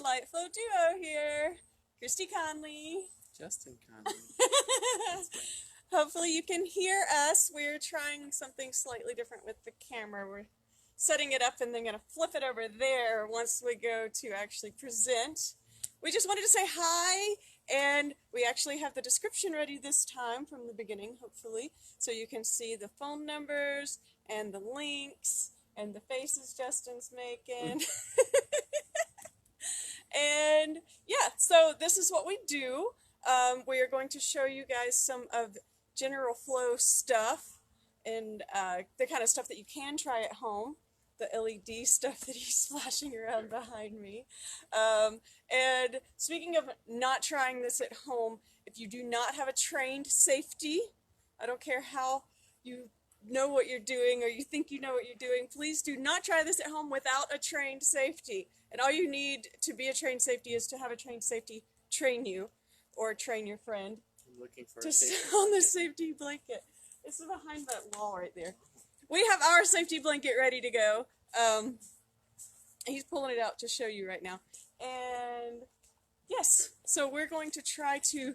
Delightflow Duo here. Christy Conley. Justin Conley. Hopefully you can hear us. We're trying something slightly different with the camera. We're setting it up and then going to flip it over there once we go to actually present. We just wanted to say hi, and we actually have the description ready this time from the beginning, hopefully, so you can see the phone numbers and the links and the faces Justin's making. And yeah, so this is what we do. We are going to show you guys some of general flow stuff and the kind of stuff that you can try at home. The LED stuff that he's flashing around behind me. And speaking of not trying this at home, if you do not have a trained safety, I don't care how you know what you're doing or you think you know what you're doing, please do not try this at home without a trained safety. And all you need to be a trained safety is to have a trained safety train you or train your friend. I'm looking for to a safety sit on the safety blanket. It's behind that wall right there. We have our safety blanket ready to go. He's pulling it out to show you right now. And yes, so we're going to try to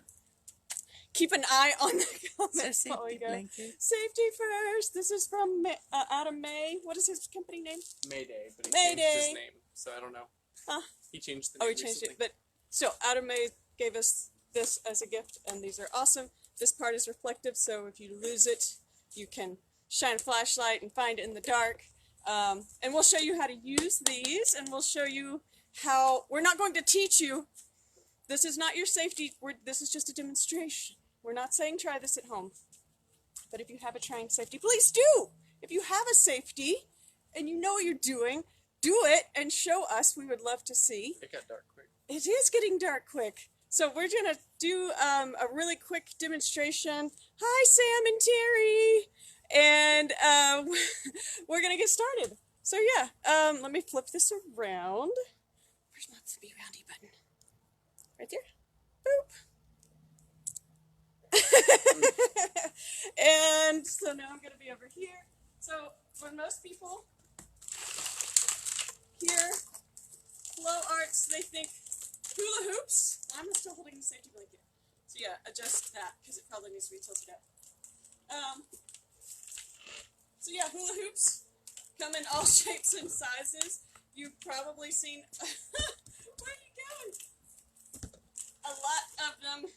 keep an eye on the comments while we go. Blanket. Safety first. This is from Adam May. What is his company name? Mayday, but he Mayday. changed his name, so I don't know. Huh? He changed the name Oh, he changed recently. it. But so Adam May gave us this as a gift, and these are awesome. This part is reflective, so if you lose it, you can shine a flashlight and find it in the dark. And we'll show you how to use these, and we'll show you how. We're not going to teach you. This is not your safety. This is just a demonstration. We're not saying try this at home. But if you have a trained safety, please do. If you have a safety and you know what you're doing, do it and show us. We would love to see. It got dark quick. It is getting dark quick. So we're going to do a really quick demonstration. Hi, Sam and Terry. And we're going to get started. So yeah, let me flip this around. Where's my flippy roundy button? Right there. Boop. And so now I'm going to be over here. So when most people hear flow arts, they think hula hoops. I'm still holding the safety blanket. So yeah, adjust that because it probably needs to be tilted up. So yeah, hula hoops come in all shapes and sizes. You've probably seen, where are you going? A lot of them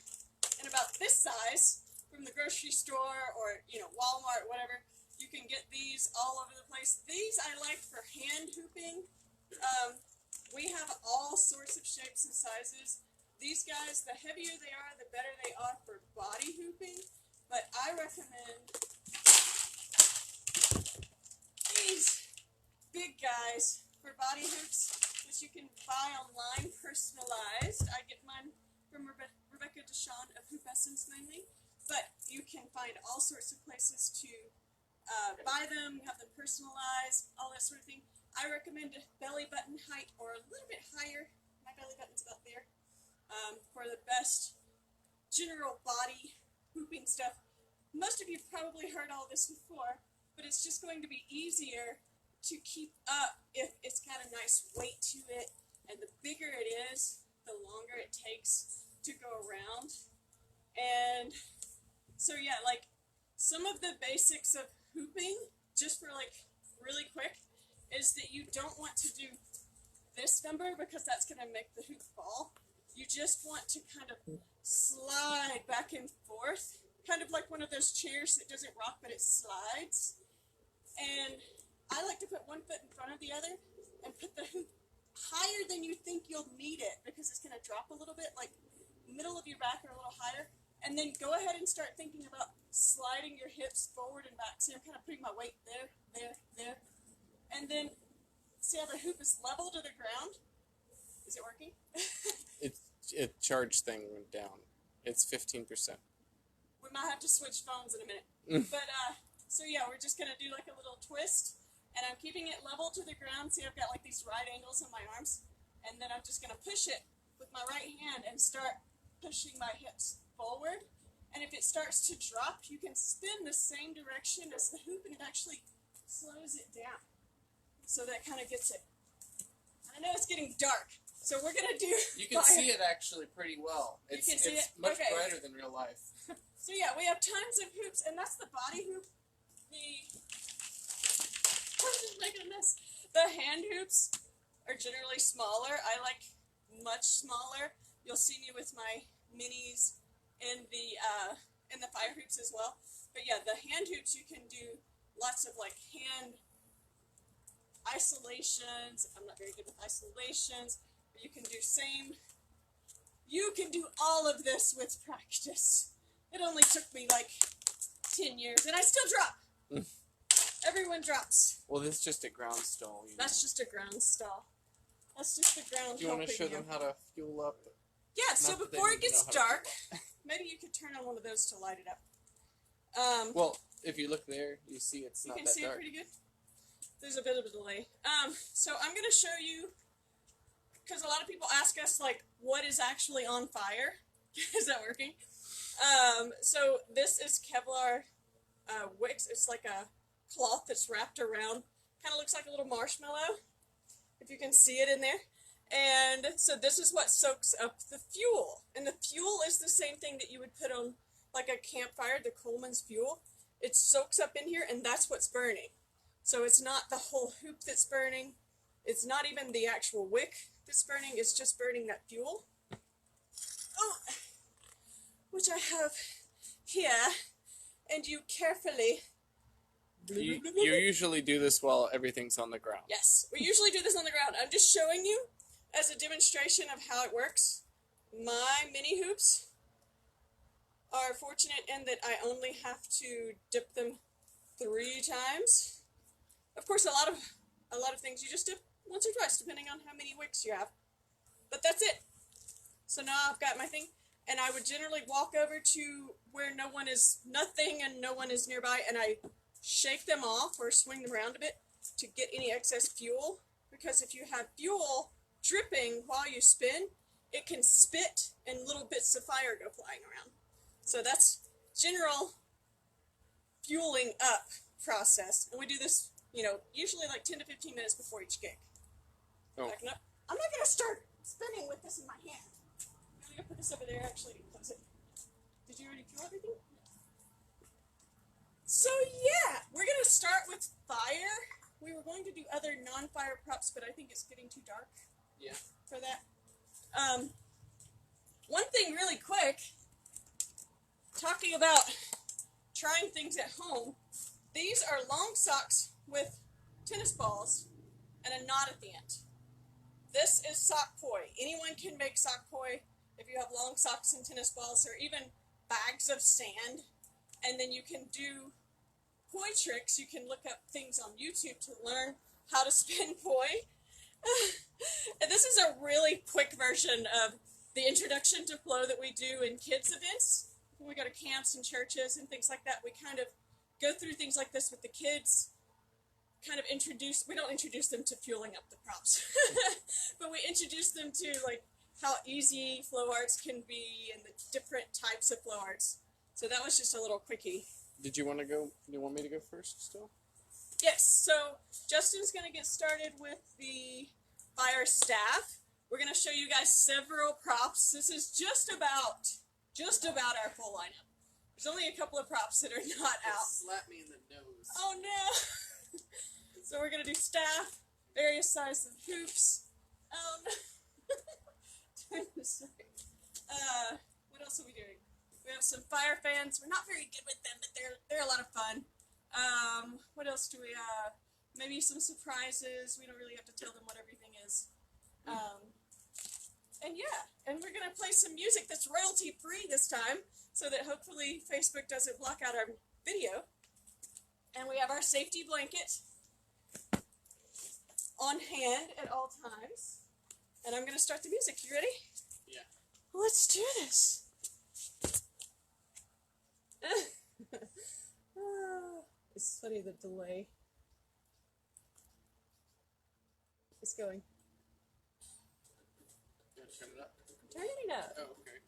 in about this size from the grocery store or, you know, Walmart, whatever. You can get these all over the place. These I like for hand hooping. We have all sorts of shapes and sizes. These guys, the heavier they are, the better they are for body hooping. But I recommend these big guys for body hoops, which you can buy online, personalized. I get mine from Rebecca Deshawn of Hoop Essence mainly. But you can find all sorts of places to buy them, have them personalized, all that sort of thing. I recommend a belly button height or a little bit higher. My belly button's about there. For the best general body hooping stuff. Most of you have probably heard all this before, but it's just going to be easier to keep up if it's got a nice weight to it. And the bigger it is, the longer it takes to go around. And so yeah, like some of the basics of hooping, just for like really quick, is that you don't want to do this number because that's going to make the hoop fall. You just want to kind of slide back and forth, kind of like one of those chairs that doesn't rock but it slides. And I like to put one foot in front of the other and put the hoop higher than you think you'll need it because it's going to drop a little bit, like middle of your back or a little higher. And then go ahead and start thinking about sliding your hips forward and back. See, I'm kind of putting my weight there, there, there. And then see how the hoop is level to the ground? Is it working? It charged thing went down. It's 15%. We might have to switch phones in a minute. But, so yeah, we're just going to do like a little twist. And I'm keeping it level to the ground. See, I've got like these right angles on my arms. And then I'm just going to push it with my right hand and start pushing my hips forward. And if it starts to drop, you can spin the same direction as the hoop and it actually slows it down. So that kind of gets it. I know it's getting dark, So we're gonna do. You can see it actually pretty well. It's much brighter than real life. So yeah, we have tons of hoops, and that's the body hoop. I'm just making a mess. The hand hoops are generally smaller. I like much smaller. You'll see me with my minis and the fire hoops as well. But yeah, the hand hoops, you can do lots of like hand isolations. I'm not very good with isolations, but you can do you can do all of this with practice. It only took me like 10 years, and I still drop. Everyone drops. Well, this is just a ground stall. That's just a ground stall. That's just the ground. Do you want to show them how to fuel up? Yeah, so before it gets dark, maybe you could turn on one of those to light it up. Well, if you look there, you see it's not that dark. You can see it pretty good? There's a bit of a delay. So I'm going to show you, because a lot of people ask us, like, what is actually on fire? Is that working? So this is Kevlar wicks. It's like a cloth that's wrapped around. Kind of looks like a little marshmallow, if you can see it in there. And so this is what soaks up the fuel. And the fuel is the same thing that you would put on like a campfire, the Coleman's fuel. It soaks up in here, and that's what's burning. So it's not the whole hoop that's burning. It's not even the actual wick that's burning. It's just burning that fuel. Oh, which I have here. And you carefully... You usually do this while everything's on the ground. Yes, we usually do this on the ground. I'm just showing you as a demonstration of how it works. My mini hoops are fortunate in that I only have to dip them 3 times. Of course, a lot of things you just dip once or twice, depending on how many wicks you have. But that's it. So now I've got my thing, and I would generally walk over to where nothing and no one is nearby, and I shake them off or swing them around a bit to get any excess fuel, because if you have fuel dripping while you spin, it can spit and little bits of fire go flying around. So that's general fueling up process, and we do this, usually like 10 to 15 minutes before each gig. Oh. I'm not going to start spinning with this in my hand. I'm going to put this over there, actually, close it. Did you already fuel everything? So yeah, we're going to start with fire. We were going to do other non-fire props, but I think it's getting too dark for that. One thing really quick, talking about trying things at home, these are long socks with tennis balls and a knot at the end. This is sock poi. Anyone can make sock poi if you have long socks and tennis balls, or even bags of sand. And then you can do poi tricks. You can look up things on YouTube to learn how to spin poi. And this is a really quick version of the introduction to flow that we do in kids events. When we go to camps and churches and things like that, we kind of go through things like this with the kids. We don't introduce them to fueling up the props, but we introduce them to like how easy flow arts can be and the different types of flow arts. So that was just a little quickie. Did you want to go? You want me to go first still? Yes, so Justin's going to get started with the fire staff. We're going to show you guys several props. This is just about our full lineup. There's only a couple of props that are not out. Slap me in the nose. Oh no! So we're going to do staff, various sizes of hoops. What else are we doing? We have some fire fans. We're not very good with them, but they're a lot of fun. What else do we have? Maybe some surprises. We don't really have to tell them what everything is. And we're going to play some music that's royalty free this time, so that hopefully Facebook doesn't block out our video. And we have our safety blanket on hand at all times. And I'm going to start the music. You ready? Yeah. Let's do this. It's funny, the delay. It's going. You want to turn it up? Turn it up. Oh, okay.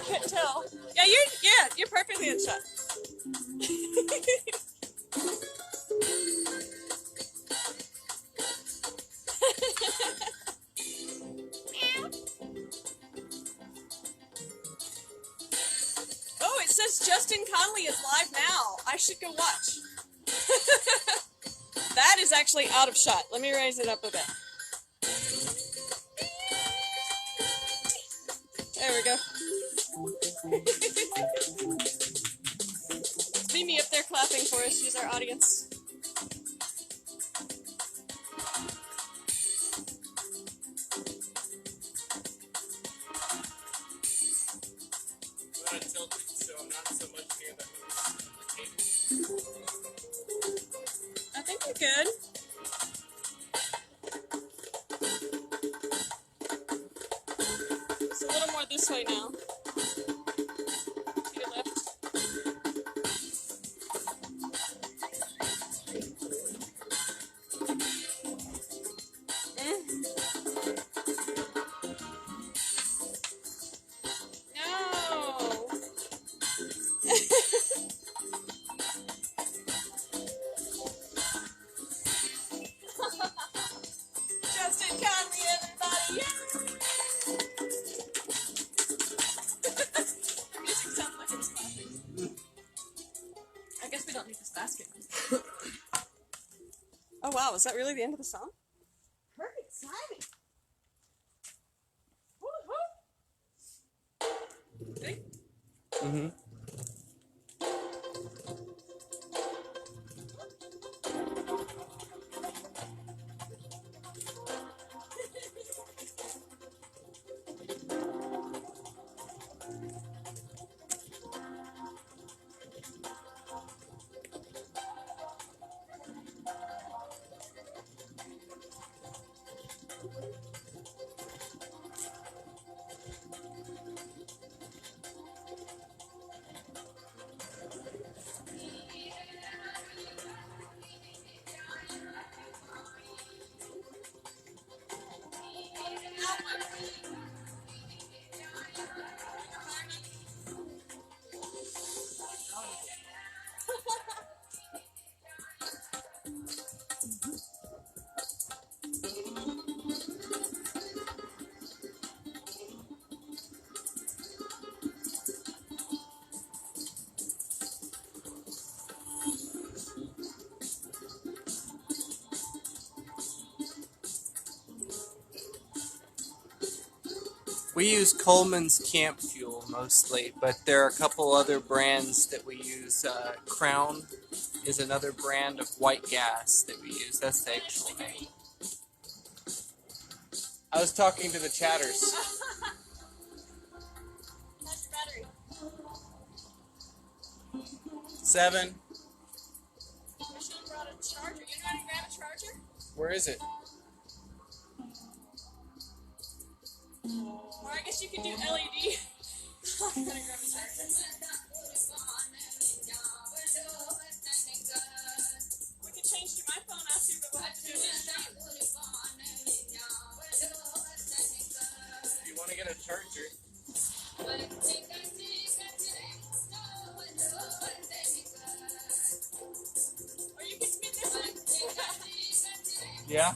can't tell. Yeah, you're perfectly in shot. Oh, it says Justin Conley is live now. I should go watch. That is actually out of shot. Let me raise it up a bit. There we go. It's Mimi up there clapping for us. She's our audience. I'm tilted, so I'm not so much near the table. I think you're good. It's a little more this way now. To your left. No. Justin Conley, everybody! Yeah! The music sounded like it was clapping. I guess we don't need this basket. Oh wow, is that really the end of the song? Perfect timing. Woo-hoo! Ready? Mm-hmm. We use Coleman's Camp Fuel mostly, but there are a couple other brands that we use. Crown is another brand of white gas that we use. That's the actual name. I was talking to the chatters. How's your battery? 7. We should have brought a charger. You know how to grab a charger? Where is it? Or I guess you can do LED. I'm gonna grab a charger. We could change to my phone after, but we'll have to do it in the stream. If you want to get a charger. Or you can spin this one. Yeah?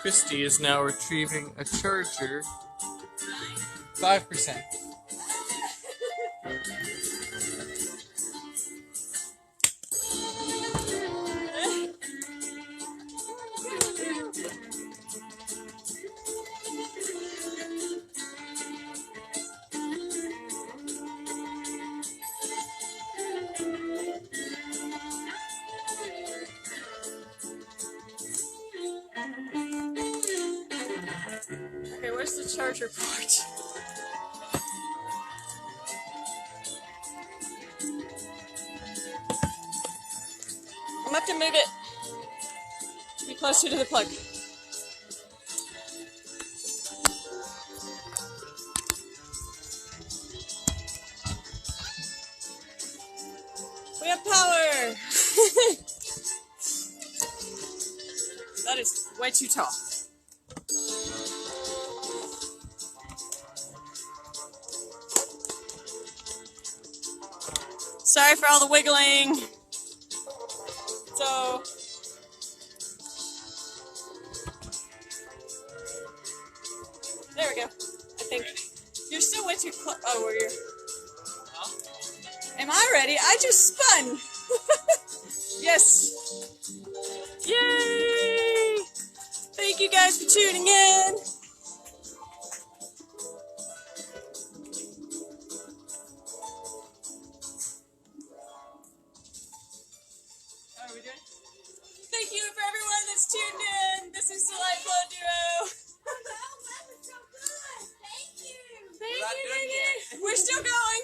Christy is now retrieving a charger. 5%. Okay, where's the charger port? I'm gonna have to move it to be closer to the plug. We have power! That is way too tall. Sorry for all the wiggling. So, there we go. I think you're still way too close. Oh, were you? Am I ready? I just spun. Yes. Yay! Thank you guys for tuning in. How are we doing? Thank you for everyone that's tuned in. This is Delightflow Duo. That was so good. Thank you. Thank not you, done thank you. We're still going.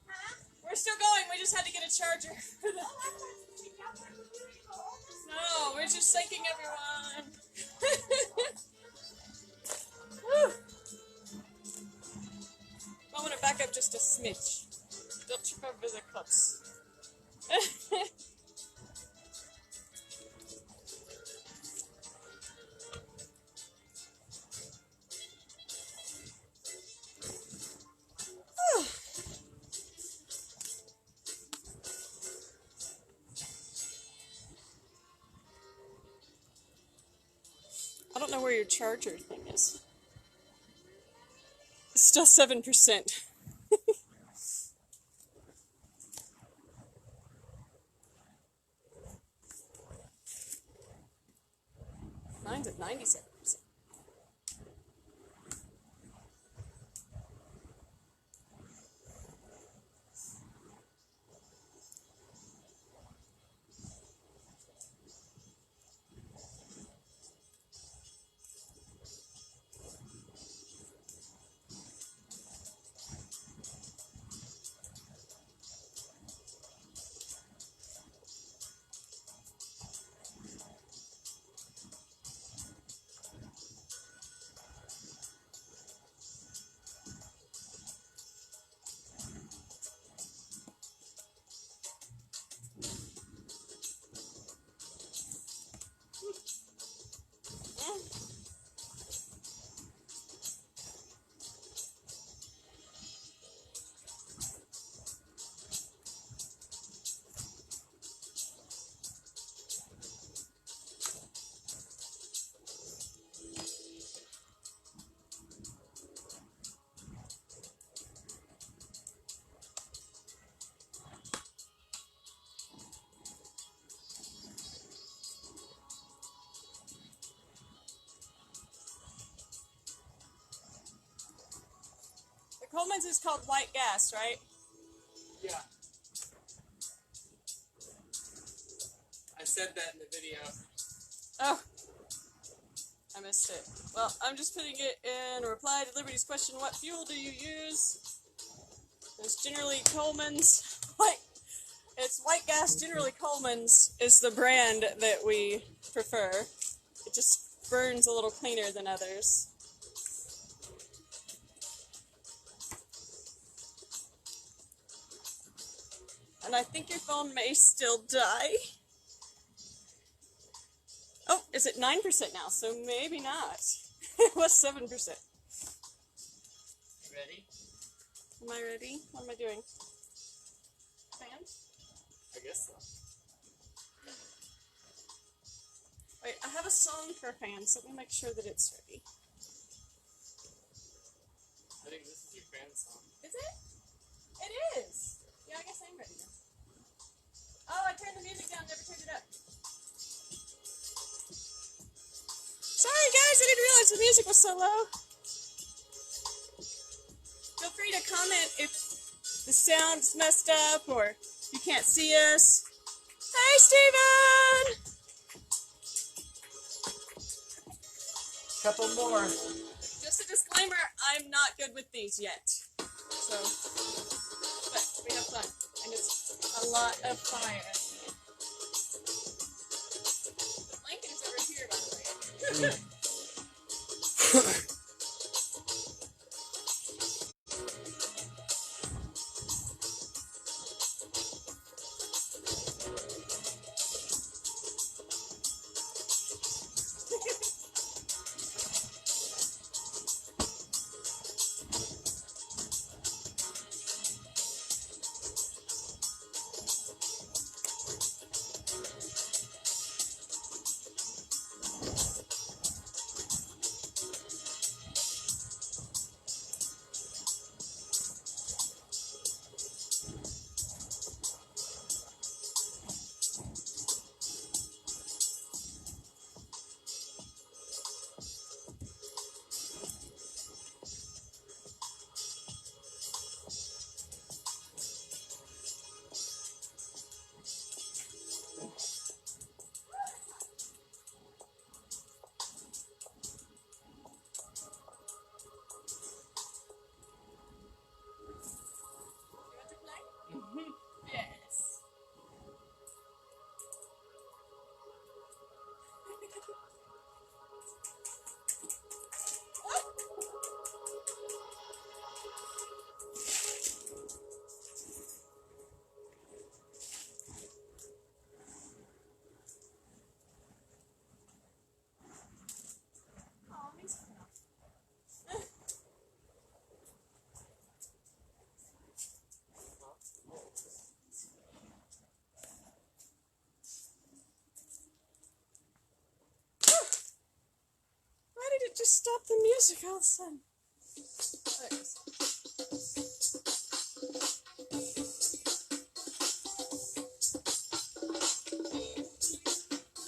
Huh? We're still going. We just had to get a charger. Oh, I thought you guys were doing it all this time. No, we're just thanking everyone. Woo. I'm gonna back up just a smidge. Don't trip over the cups. I don't know where your charger thing is. It's still 7%. Mine's at 97%. Coleman's is called white gas, right? Yeah. I said that in the video. Oh, I missed it. Well, I'm just putting it in a reply to Liberty's question, what fuel do you use? It's generally Coleman's. It's white gas. Generally Coleman's is the brand that we prefer. It just burns a little cleaner than others. And I think your phone may still die. Oh, is it 9% now? So maybe not. It was 7%. Ready? Am I ready? What am I doing? Fans? I guess so. Wait, I have a song for fans. Let me make sure that it's ready. I think this is your fan song. Is it? It is! Yeah, I guess I'm ready now. Oh, I turned the music down, never turned it up. Sorry guys, I didn't realize the music was so low. Feel free to comment if the sound's messed up or you can't see us. Hey, Steven! Couple more. Just a disclaimer, I'm not good with these yet. So, but we have fun. And it's a lot of fire. Lincoln's over here, by the way. Yes. Oh, he's Why did it just stop the music all of a sudden? There it is.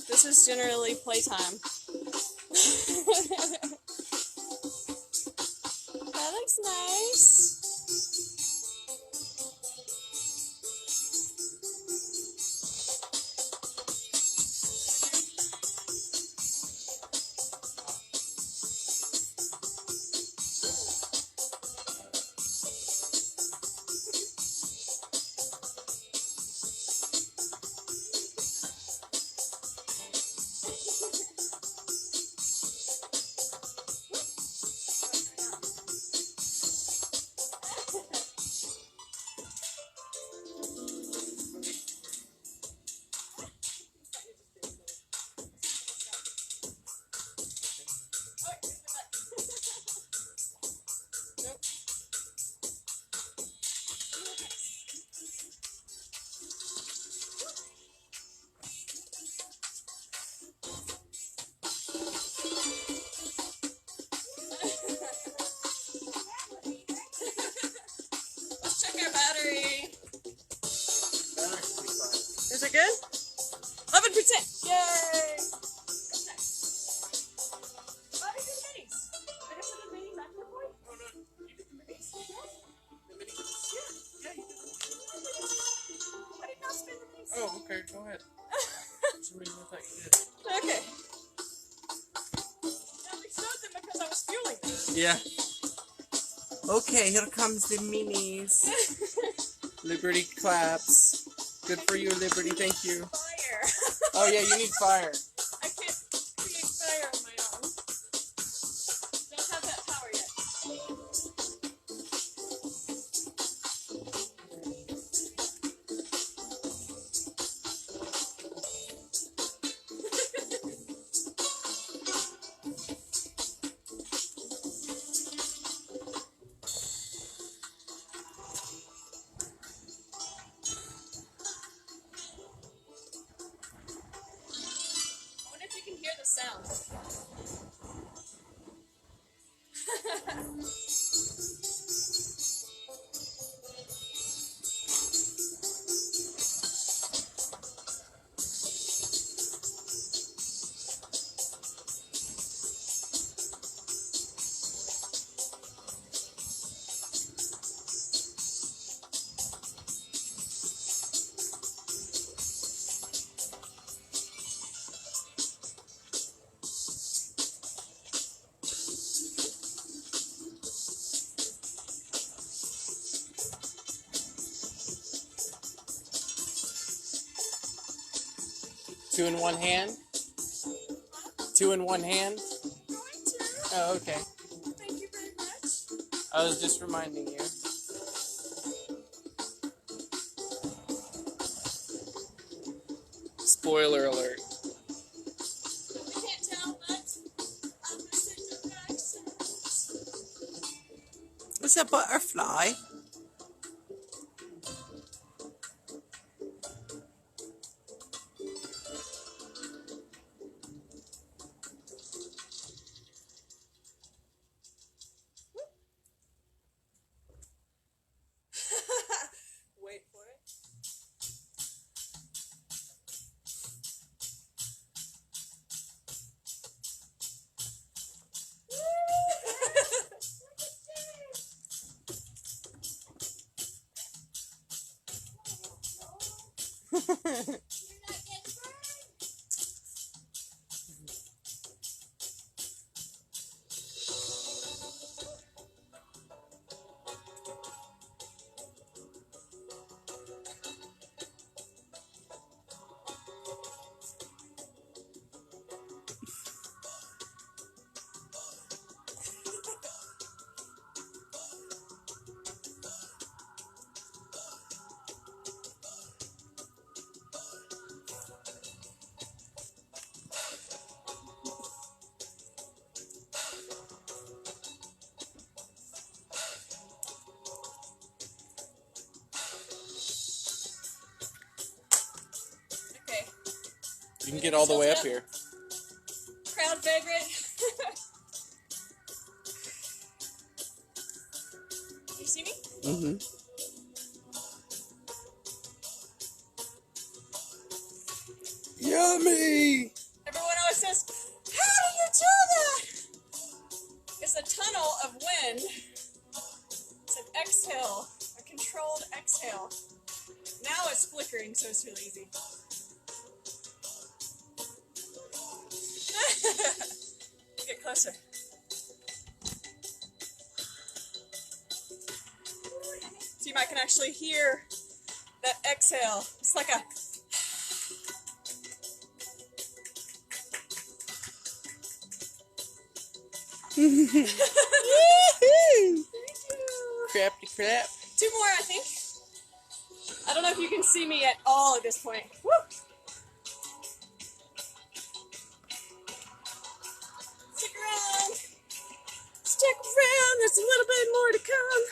This is generally playtime. That looks nice. Let's check our battery. That actually fun. Is it good? 11%! Yay! Why did you do minis? I guess I did mini back there for you. Oh no, you did the minis. The mini. Yeah. Yeah, you did. I did not spin the minis. Oh, okay, go ahead. For some reason I thought you did. Okay. I only showed them because I was fueling them. Yeah. Okay, here comes the minis. Liberty claps. Good for you, Liberty. Thank you. Fire. Oh yeah, you need fire. I can't create fire on my own. Don't have that power yet. sound. Two in one hand? Two in one hand? Going to. Oh, okay. Thank you very much. I was just reminding you. Spoiler alert. You can't tell, but I'm a singer accent. What's a butterfly? Wait for it. You're not getting burned. Okay. You can get all the way up here. Crowd favorite. You see me? Mm-hmm. Yummy! Everyone always says, how do you do that? It's a tunnel of wind. It's an exhale, a controlled exhale. Now it's flickering, so it's really easy. Get closer. So you might can actually hear that exhale. It's like a Woohoo! thank you. Crappy crap. Two more, I think. I don't know if you can see me at all at this point. Woo! Stick around. Stick around. There's a little bit more to come.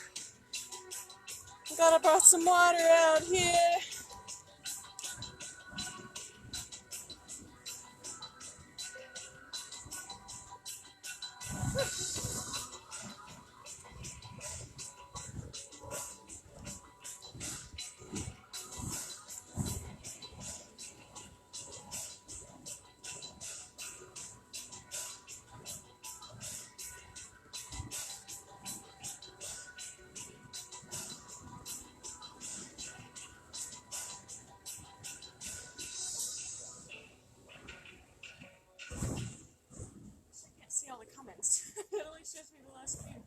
Gotta brought some water out here. I can't see all the comments. It only shows me the last few.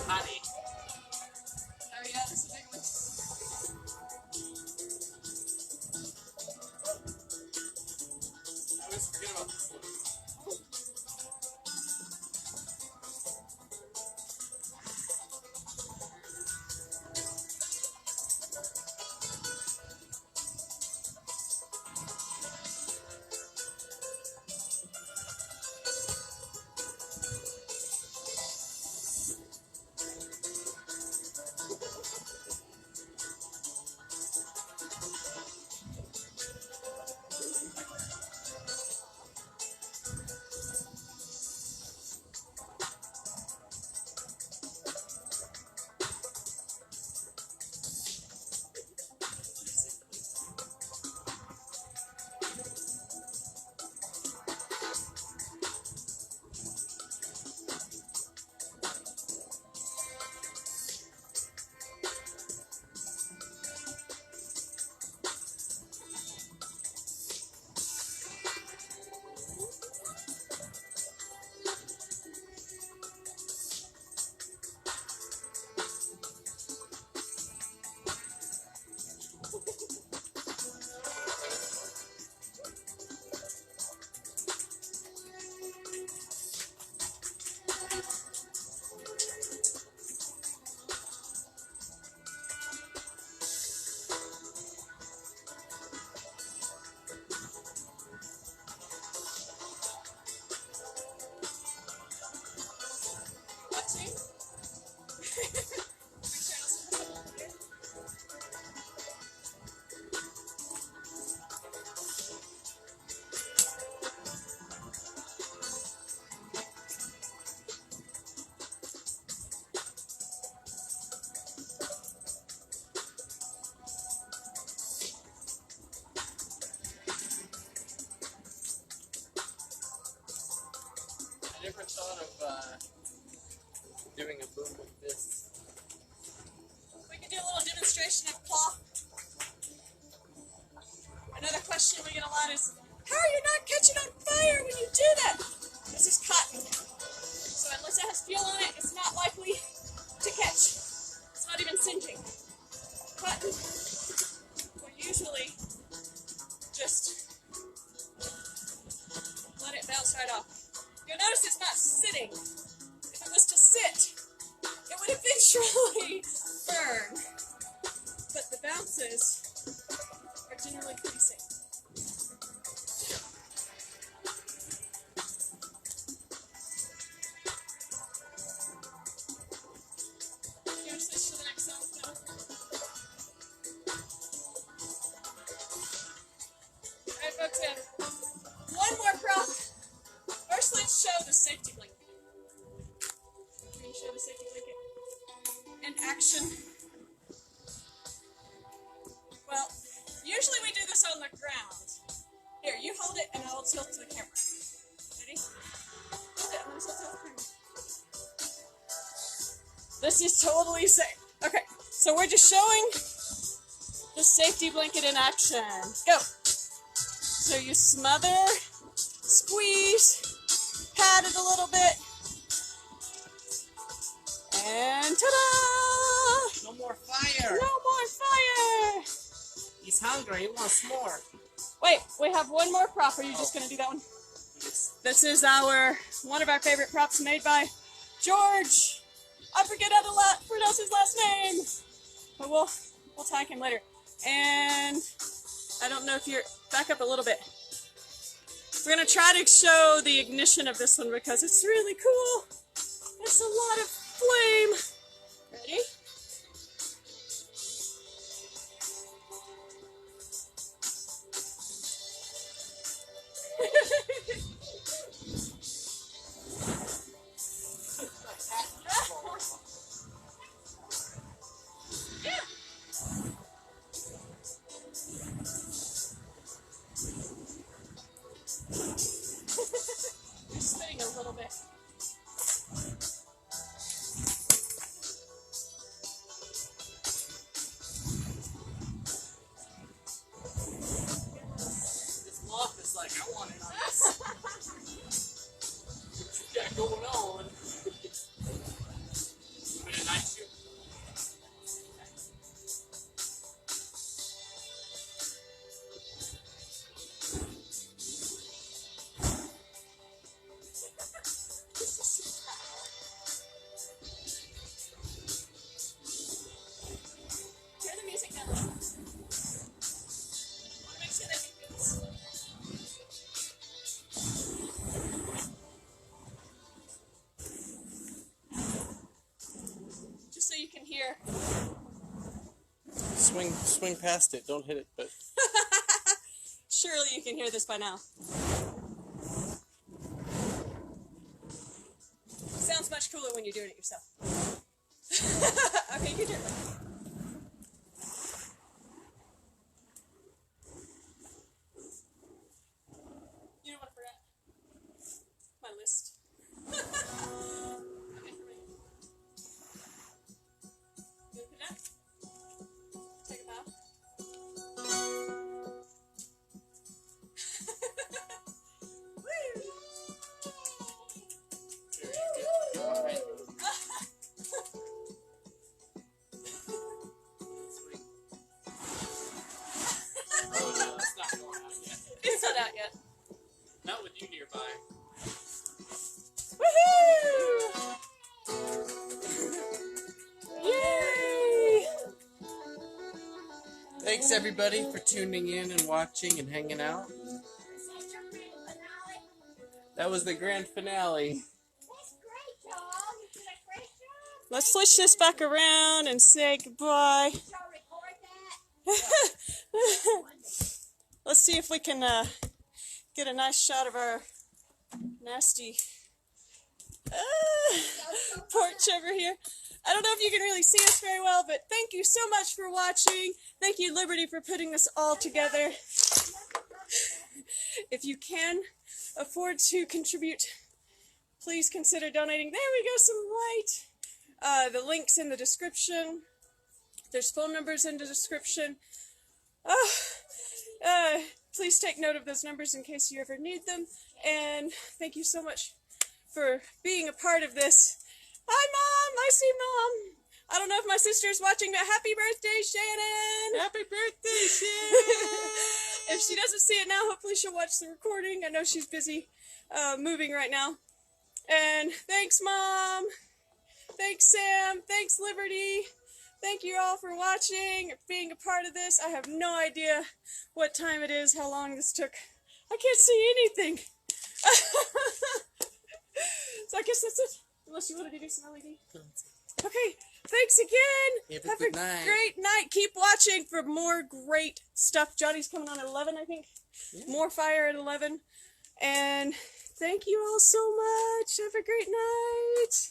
Honey. Oh yeah, this is a big one. I always forget about this one. I never thought of doing a boom with this. We can do a little demonstration of claw. Another question we get a lot is, how are you not catching on fire when you do that? This is cotton. So unless it has fuel on it, it's not likely to catch. It's not even singeing. Cotton will usually just let it bounce right off. You'll notice it's not sitting. If it was to sit, it would eventually burn. But the bounces are generally pretty safe. You want to switch to the next song now? Alright folks, we have one more prop. First let's show the safety blanket. Can you show the safety blanket in action? Well, usually we do this on the ground. Here, you hold it and I'll tilt to the camera. Ready? Hold it, I'm going to tilt to the camera. This is totally safe. Okay, so we're just showing the safety blanket in action. Go! So you smother, squeeze, pat it a little bit, and ta-da! No more fire! No more fire! He's hungry, he wants more. Wait, we have one more prop. Are you just going to do that one? This is one of our favorite props made by George. I forget how to pronounce his last name, but we'll tag him later. And I don't know if you're back up a little bit. We're going to try to show the ignition of this one because it's really cool. There's a lot of flame. Ready? You're spinning a little bit. This moth is like, I want it on this. What you got going on? Put a night shoot. Hear the music now. I want to make sure they can feel this. Just so you can hear. Swing past it, don't hit it, but Surely you can hear this by now. Sounds much cooler when you're doing it yourself. Okay, you do it. You know what I forgot? My list. Okay, ready? You open it up? Take a bow. oh no, it's not going out yet. It's not out yet. Not with you nearby. Woohoo! Yay! Thanks everybody for tuning in and watching and hanging out. That was the grand finale. That's great, dog. You did a great job. Let's switch this back around and say goodbye. Shall record that? Let's see if we can get a nice shot of our nasty porch over here. I don't know if you can really see us very well, but thank you so much for watching. Thank you, Liberty, for putting this all together. If you can afford to contribute please consider donating. There we go, some light. The link's in the description. There's phone numbers in the description. Please take note of those numbers in case you ever need them. And thank you so much for being a part of this. Hi, Mom! I see Mom! I don't know if my sister's watching, but happy birthday, Shannon! Happy birthday, Shannon! If she doesn't see it now, hopefully she'll watch the recording. I know she's busy moving right now. And thanks, Mom! Thanks, Sam! Thanks, Liberty! Thank you all for watching, being a part of this. I have no idea what time it is, how long this took. I can't see anything. So I guess that's it. Unless you wanted to do some LED. Okay, thanks again. Have a good night. Great night. Keep watching for more great stuff. Johnny's coming on at 11, I think. Yeah. More fire at 11. And thank you all so much. Have a great night.